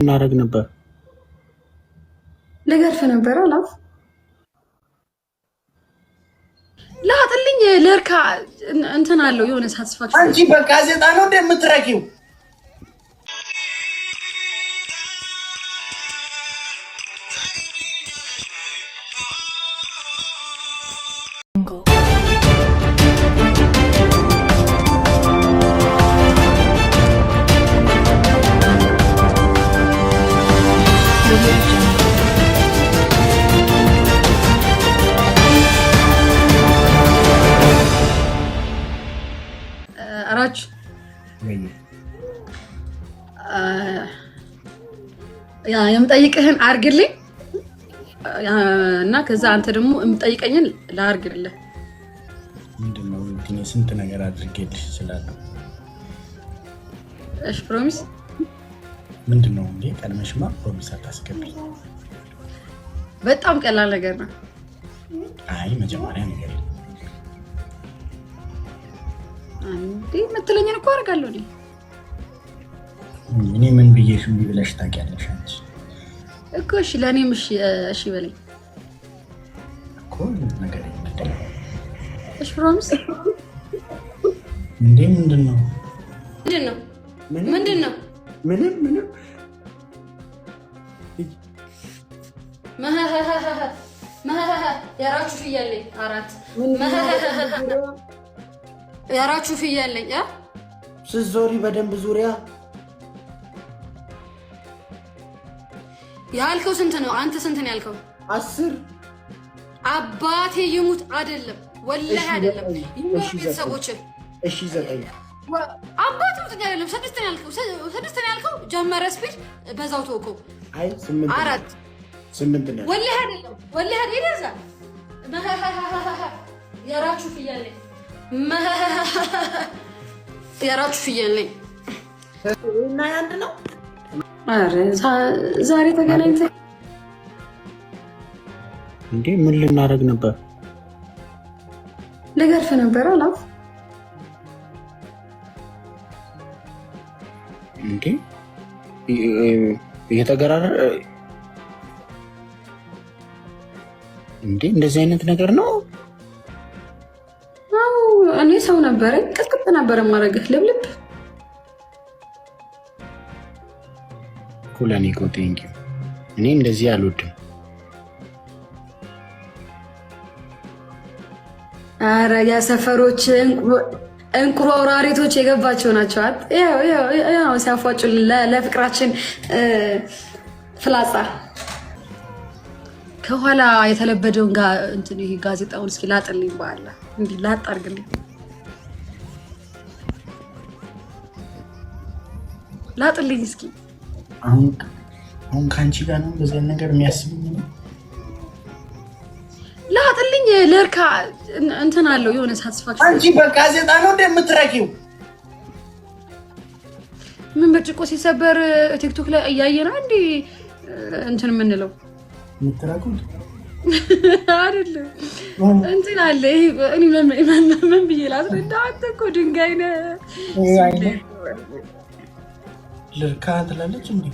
እናደርግ ነበር ለገርፍ ነበር አላፍ ላጥልኝ ለርካ እንትን አለው የሆነ ሳትስፋክሽን አንቺ በጋዜጣ ነው እንደምትረቂው አራች የምጠይቅህን አርግልኝ እና ከዛ አንተ ደግሞ የምጠይቀኝን ላርግልህ። ምንድነው እንዴ? ስንት ነገር አድርጌልሽ ይችላል። እሺ ፕሮሚስ ምንድነው እንዴ? ቀድመሽማ ፕሮሚስ አታስገቢ። በጣም ቀላል ነገር ነው። አይ መጀመሪያ ነገር አንዴ መጥለኝን እኮ አርጋለሁ እንዴ። እኔ ምን ብዬሽ ብለሽ ታውቂያለሽ አንቺ እኮ? እሺ ለኔም እሺ በለኝ እኮ ነገር ይመጣል። እሺ ፕሮሚስ እንዴ? ምንድነው ምንድነው ምንም ያራችሁ ፍያለኝ አራት ያራችሁ ፍያለኝ ስዞሪ በደንብ ዙሪያ ያልከው ስንት ነው? አንተ ስንት ነው ያልከው? 10 አባቴ ይሙት አይደለም ወላሂ አይደለም። ይሙት ቤተሰቦች እሺ 9 አባቴ ይሙት አይደለም 6 ነው ያልከው። 6 ነው ያልከው ጀመረ ስፒድ በዛው ተወከው። አይ 8 አራት 8 ነው ወላሂ አይደለም ወላሂ አይደለም። ያራችሁ ፍያለኝ ያራችሁ ፍያለኝ እና ያንድ ነው። አረ ዛሬ ተገናኝተን እንዴ? ምን ልናደርግ ነበር? ለገርፍ ነበር አላፍ እንዴ? እየተገራረ እንዴ? እንደዚህ አይነት ነገር ነው? አው እኔ ሰው ነበር ቅጥቅጥ ነበር ማረግህ ልብልብ ኩላኒ ኮቴንኪ እኔ እንደዚህ አልወድም። አረ የሰፈሮች እንቁሮ አውራሪቶች የገባቸው ናቸው። ያው ሲያፏጩ ለፍቅራችን ፍላጻ ከኋላ የተለበደውን እንትን ይሄ ጋዜጣውን እስኪ ላጥልኝ በኋላ እንዴ ላጥ አድርግልኝ ላጥልኝ እስኪ አሁን ካንቺ ጋር ነው በዚህ ነገር የሚያስብኝ ነው። ላጥልኝ ለርካ እንትን አለው የሆነ ሳትስፋክሽን። አንቺ በጋዜጣ ነው እንደምትረቂው? ምን ብርጭቆ ሲሰበር ቲክቶክ ላይ እያየና እንዴ እንትን የምንለው የምትረቁት አይደለም እንትን አለ። እኔ ምን ብዬ ላስረዳ? አንተ እኮ ድንጋይ ነህ። ልርካ ትላለች እንዴ?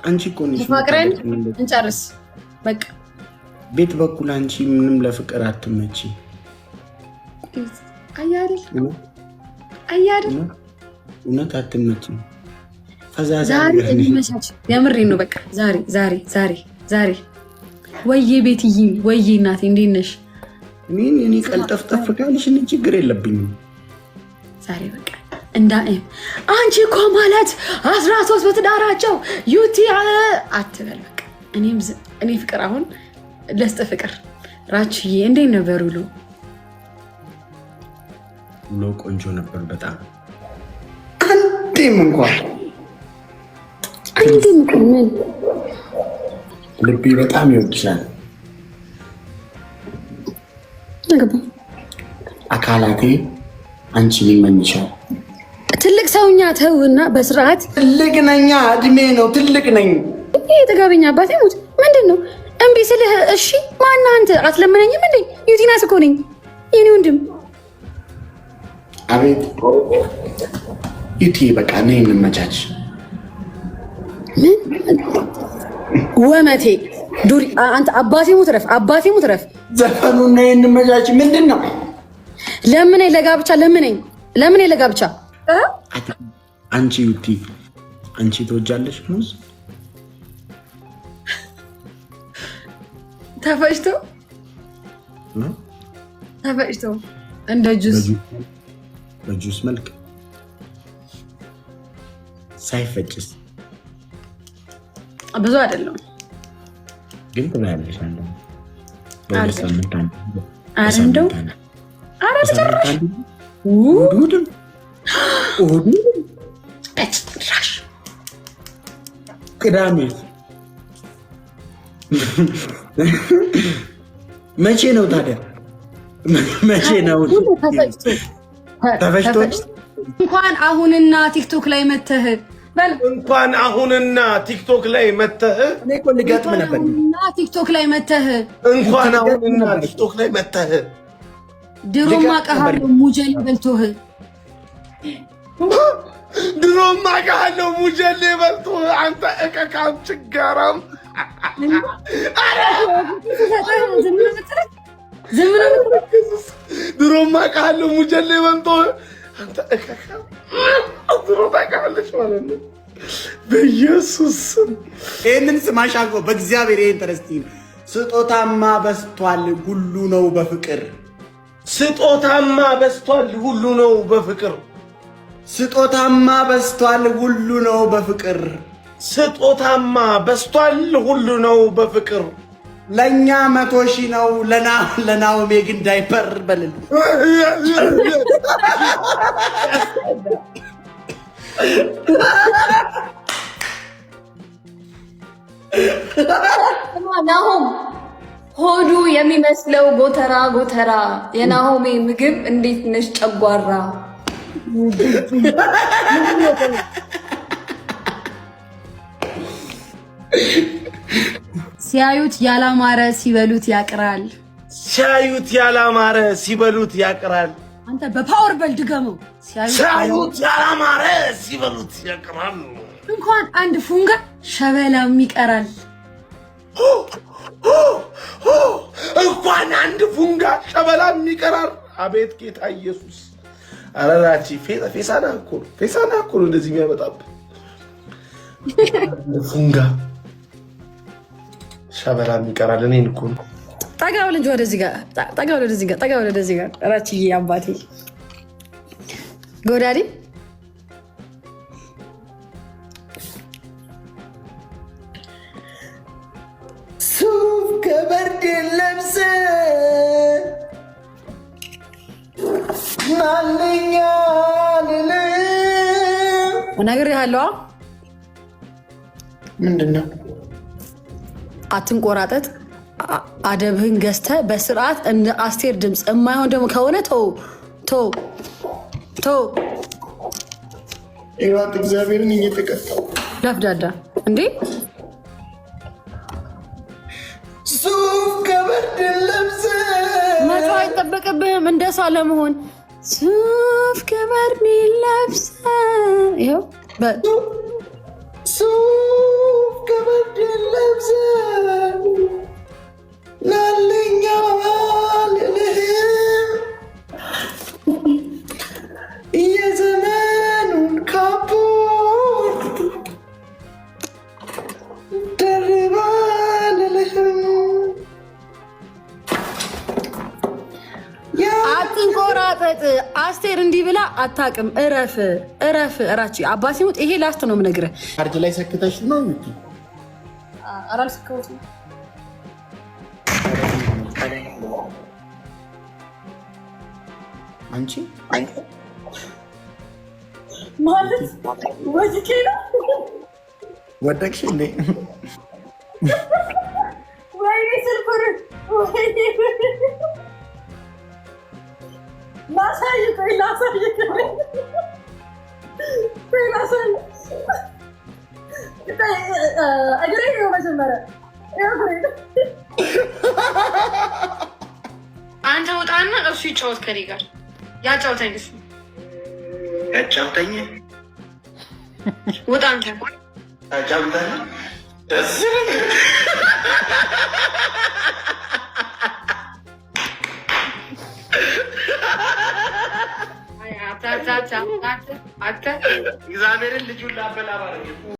አንቺ እኮ ነሽ ፍቅርን እንጨርስ በቃ። ቤት በኩል አንቺ ምንም ለፍቅር አትመጪ። አያድል እውነት አትመጪ። ፈዛዛ እንመቻች። የምሬን ነው በቃ። ዛሬ ወይዬ ቤትዬ ወይዬ እናቴ እንዴት ነሽ? እኔ ቀልጠፍጠፍ ካልሽ እኔ ችግር የለብኝም። ዛሬ በቃ እንዳይም አንቺ እኮ ማለት 13 በትዳራቸው ዩቲ አትበል በቃ። እኔ ፍቅር አሁን ለስጥ ፍቅር ራችዬ እንዴት ነበር ውሎ ቆንጆ ነበር በጣም። አንዴም እንኳን ልቤ በጣም ይወድሻል። አካላቴ አንቺን ይመኝሻል። ትልቅ ሰውኛ ተውና በስርዓት ትልቅ ነኛ፣ እድሜ ነው ትልቅ ነኝ። ይሄ የተጋበኛ አባቴ ሙት ምንድን ነው እምቢ ስልህ እሺ ማን አንተ አትለምነኝም እንዴ? ዩቲናስ እኮ ነኝ የኔ ወንድም። አቤት ዩቲ በቃ ነይ እንመቻች። ወመቴ ዱሪ አንተ አባቴ ሙትረፍ አባቴ ሙትረፍ። ዘፈኑ ነይ እንመቻች ምንድን ነው? ለምነኝ ለጋብቻ ለምነኝ ለጋብቻ። አንቺ ዩቲ አንቺ ትወጃለሽ ሙዝ ተፈጭቶ እንደ ጁስ በጁስ መልክ ሳይፈጭስ ብዙ አይደለም ግን ትበያለሽ። እንደው ኧረ በጭራሽ በጭራሽ ቅዳሜ መቼ ነው ታዲያ? መቼ ነው ተፈጭቶ? እንኳን አሁንና ቲክቶክ ላይ መተህ እንኳን አሁንና ቲክቶክ ላይ መተህ እኔ እኮ ልገጥም ነበር። ቲክቶክ ላይ መተህ እንኳን አሁንና ቲክቶክ ላይ መተህ ድሮማ ቀሃለው ሙጀሌ በልቶህ ድሮማ ቀሃለው ሙጀሌ በልቶህ አንተ እከካም ችጋራም ድሮማ ቀሃለው ሙጀሌ በልቶህ አንተ እከካም ድሮ ታውቃለች ማለት ነው። በኢየሱስ ይህንን ስማሻጎ በእግዚአብሔር ይህን ተረስቲ ስጦታማ በስቷል ሁሉ ነው በፍቅር ስጦታማ በስቷል ሁሉ ነው በፍቅር ስጦታማ በስቷል ሁሉ ነው በፍቅር ስጦታማ በስቷል ሁሉ ነው በፍቅር ለኛ 100,000 ነው ለናኦሜ ግን ዳይፐር በልል ናሆም ሆዱ የሚመስለው ጎተራ ጎተራ የናሆሜ ምግብ እንዴት ነሽ ጨጓራ ሲያዩት ያላማረ ሲበሉት ያቅራል። ሲያዩት ያላማረ ሲበሉት ያቅራል። አንተ በፓወር በል ድገመው። ሲያዩት ያላማረ ሲበሉት ያቅራል። እንኳን አንድ ፉንጋ ሸበላም ይቀራል። እንኳን አንድ ፉንጋ ሸበላም ይቀራል። አቤት ጌታ ኢየሱስ! አረራቺ ፌሳና እኮ ነው እንደዚህ የሚያመጣብህ ፉንጋ ሸበላም ይቀራል። እኔን እኮ ነው። ጠጋ በል እንጂ ወደዚህ ጋር ራችዬ አባቴ ጎዳዴ ሱፍ ከበርድ ለብሰ ማለኛ ነግሬሃለሁ። ምንድን ነው? አትንቆራጠጥ። አደብህን ገዝተህ በስርዓት እንደ አስቴር ድምፅ የማይሆን ደግሞ ከሆነ ተው። ይዋት እግዚአብሔርን እየተቀጣው ለፍዳዳ እንዴ ሱፍ ከበርድ ለብሰ መቶ አይጠበቅብህም እንደሷ ለመሆን። ሱፍ ከበርድ ለብሰ ይኸው ሱፍ ከበርድ ለብሰ ላለኛ ልልህ የዘመኑን ካፖርት ደርባ ልልህም አትንቆራጠጥ። አስቴር እንዲህ ብላ አታውቅም። እረፍ እራች አባቴ ሞት። ይሄ ላስት ነው የምነግርህ። አርጅ ላይ ሰክተሽ ነው እንዴ? አላልሰከውትም አንቺ ማለት ወጅኬ ነው ወደቅሽ እንዴ? ወይኔ ስልኩን ላሳይ እግሬ ነው መጀመሪያ። አንተ ውጣና እሱ ይጫወት ከኔ ጋር። ያጫውተኝ እሱ ያጫውተኝ። ውጣ አንተ ያጫውተኝ። ደስ እግዚአብሔርን ልጁን ላበላ